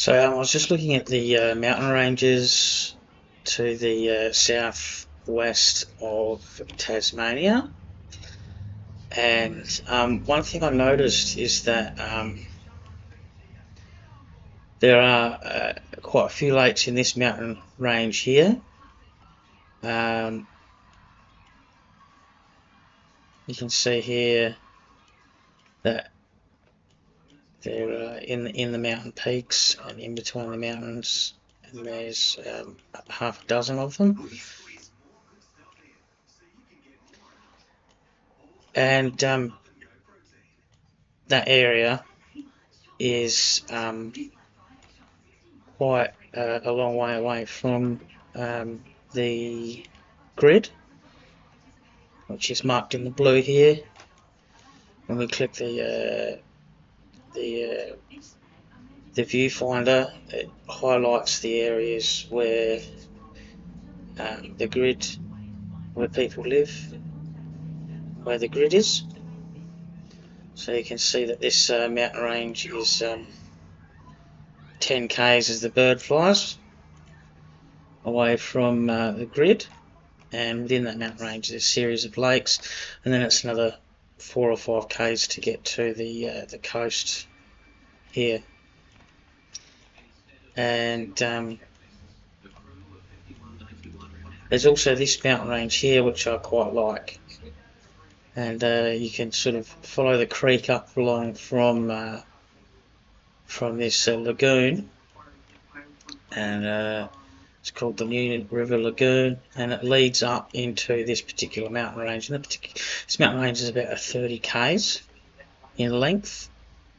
I was just looking at the mountain ranges to the southwest of Tasmania, and one thing I noticed is that there are quite a few lakes in this mountain range here. Um, you can see here that they're in the mountain peaks and in between the mountains, and there's half a dozen of them. And that area is quite a long way away from the grid, which is marked in the blue here. When we click the viewfinder, it highlights the areas where the grid, where people live, where the grid is. So you can see that this mountain range is 10 k's as the bird flies away from the grid, and within that mountain range there's a series of lakes, and then it's another 4 or 5 k's to get to the coast here. And there's also this mountain range here which I quite like, and you can sort of follow the creek up along from this lagoon, and it's called the New River Lagoon, and it leads up into this particular mountain range. And this mountain range is about 30 k's in length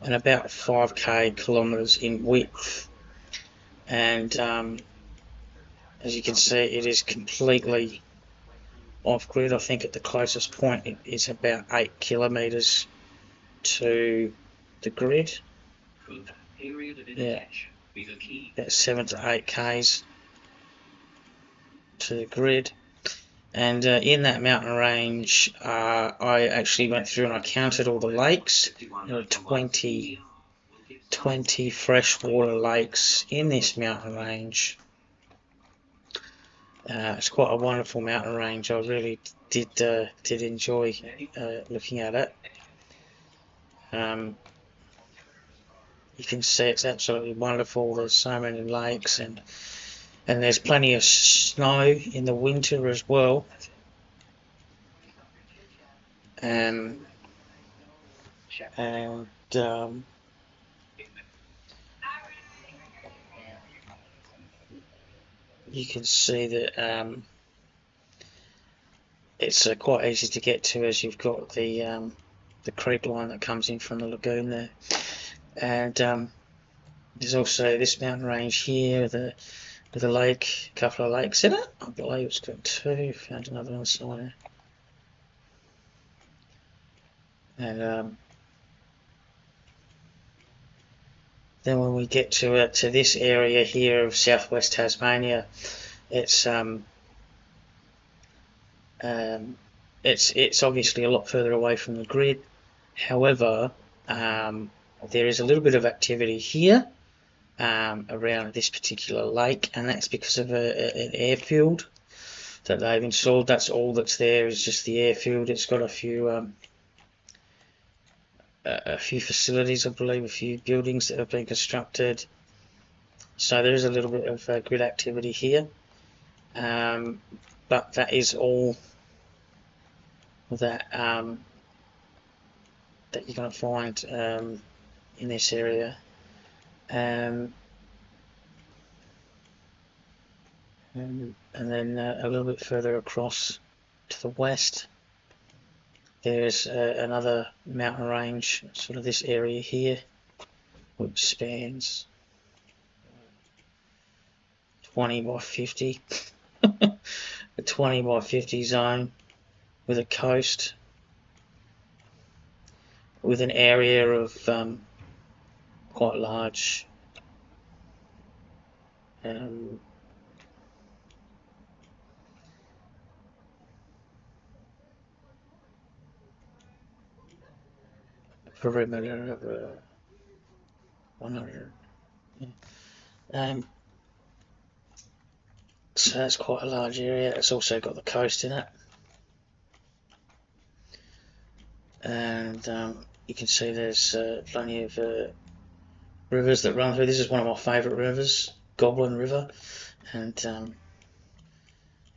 and about 5 kilometres in width. And as you can see, it is completely off-grid. I think at the closest point it is about 8 kilometres to the grid. Yeah, about 7 to 8 k's to the grid. And in that mountain range, I actually went through and I counted all the lakes. There are 20 freshwater lakes in this mountain range. It's quite a wonderful mountain range. I really did enjoy looking at it. You can see it's absolutely wonderful. There's so many lakes, and there's plenty of snow in the winter as well. And you can see that it's quite easy to get to, as you've got the creek line that comes in from the lagoon there. And there's also this mountain range here with a lake, a couple of lakes in it. I believe it's got 2. Found another one somewhere. And then when we get to this area here of southwest Tasmania, it's obviously a lot further away from the grid. However, there is a little bit of activity here around this particular lake, and that's because of an airfield that they've installed. That's all that's there, is just the airfield. It's got a few facilities, I believe, a few buildings that have been constructed. So there is a little bit of grid activity here, but that is all that that you're going to find in this area. And then a little bit further across to the west, there's another mountain range, sort of this area here, which spans 20 by 50, a 20 by 50 zone with a coast, with an area of quite large perimeter of 100. Yeah. So that's quite a large area. It's also got the coast in it, and you can see there's plenty of rivers that run through. This is one of my favourite rivers, Goblin River, and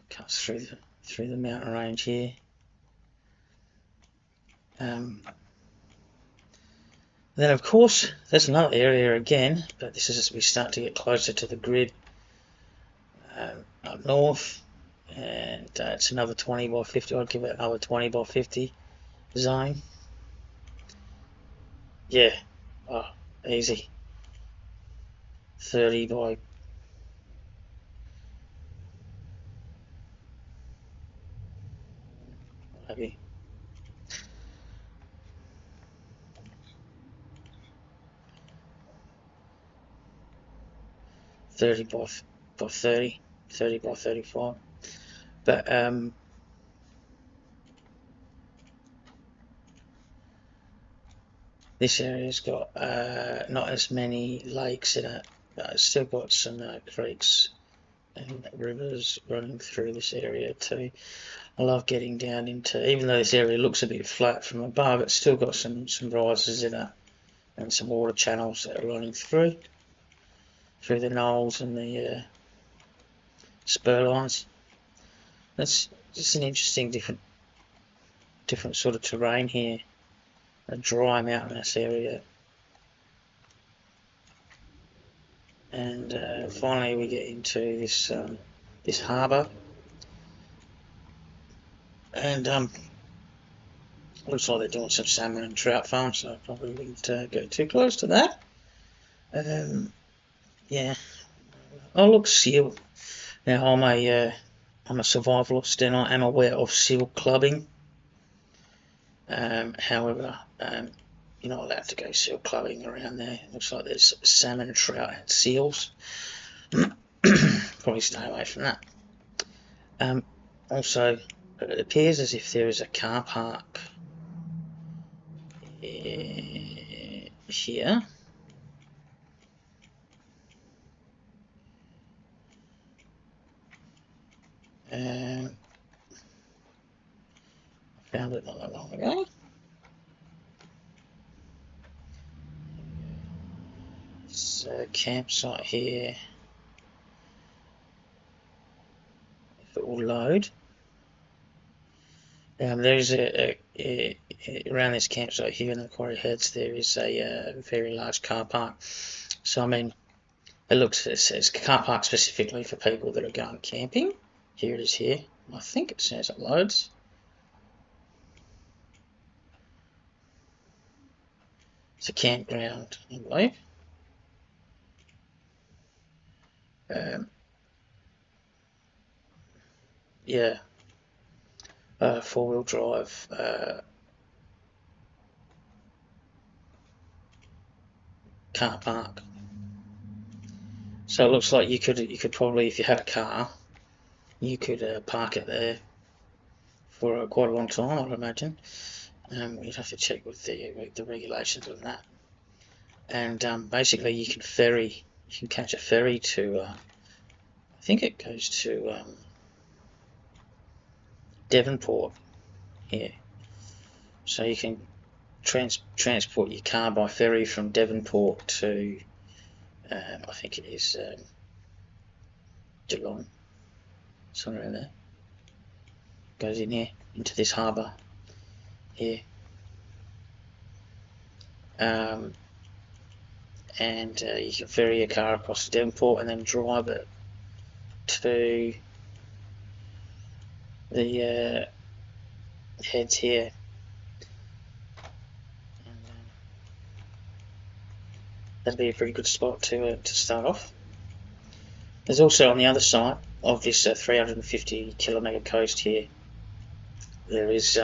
cuts through the mountain range here. Then of course there's another area again, but this is as we start to get closer to the grid up north, and it's another 20 by 50. I'd give it another 20 by 50 zone. Yeah, oh, easy. 30 by maybe 30 by 30, 30 by 35. But this area's got not as many lakes in it, but it's still got some creeks and rivers running through this area too. I love getting down into, even though this area looks a bit flat from above, it's still got some rises in it and some water channels that are running through the knolls and the spur lines. That's just an interesting different sort of terrain here. A dry mountainous area. And finally we get into this harbour, and looks like they're doing some salmon and trout farms, so I probably wouldn't go too close to that. Yeah. Oh look, seal. Now I'm a survivalist and I am aware of seal clubbing. However, you're not allowed to go seal clubbing around there. It looks like there's salmon, trout and seals. Probably stay away from that. Also, it appears as if there is a car park here. I found it not that long ago. It's a campsite here. If it will load. There is around this campsite here in the Quarry Heads, there is a very large car park. So I mean, it says car park specifically for people that are going camping. Here it is here. I think it says it loads. It's a campground, I believe. Yeah. 4-wheel drive. Car park. So it looks like you could probably, if you had a car, you could park it there for quite a long time, I'd imagine. You'd have to check with the regulations on that. And basically, you can catch a ferry to. I think it goes to Devonport here. So you can transport your car by ferry from Devonport to. I think it is Geelong, somewhere in there. Goes in here into this harbour here, and you can ferry your car across to Devonport and then drive it to the heads here. And, that'd be a pretty good spot to start off. There's also on the other side of this 350 kilometre coast here, there is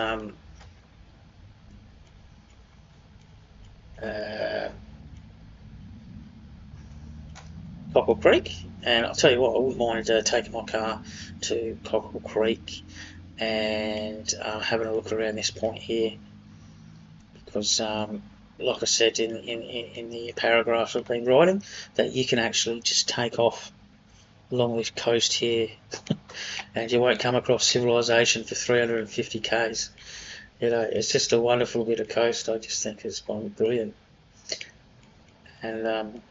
Cockle Creek, and I'll tell you what, I wouldn't mind taking my car to Cockle Creek and having a look around this point here, because like I said in the paragraphs I've been writing, that you can actually just take off along this coast here and you won't come across civilization for 350 k's. You know, it's just a wonderful bit of coast. I just think it's brilliant. And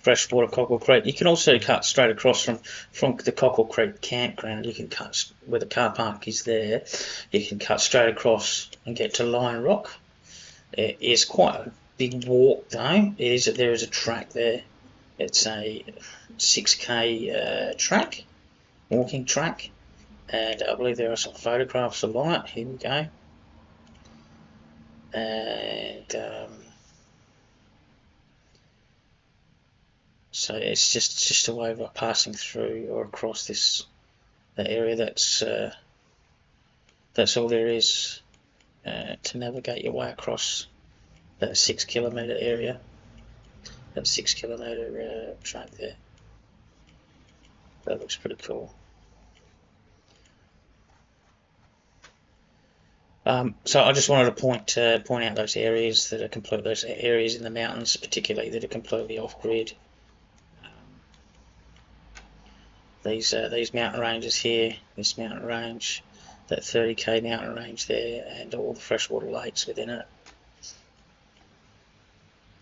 freshwater Cockle Creek. You can also cut straight across from the Cockle Creek campground. You can cut where the car park is there. You can cut straight across and get to Lion Rock. It is quite a big walk though. There is a track there. It's a 6k track, walking track, and I believe there are some photographs along it. Here we go. And so it's just a way of passing through or across the area. That's all there is to navigate your way across that 6 kilometre area, that 6 kilometre track there. That looks pretty cool. So I just wanted to point out those areas that are those areas in the mountains, particularly that are completely off grid. These mountain ranges here, this mountain range, that 30k mountain range there, and all the freshwater lakes within it.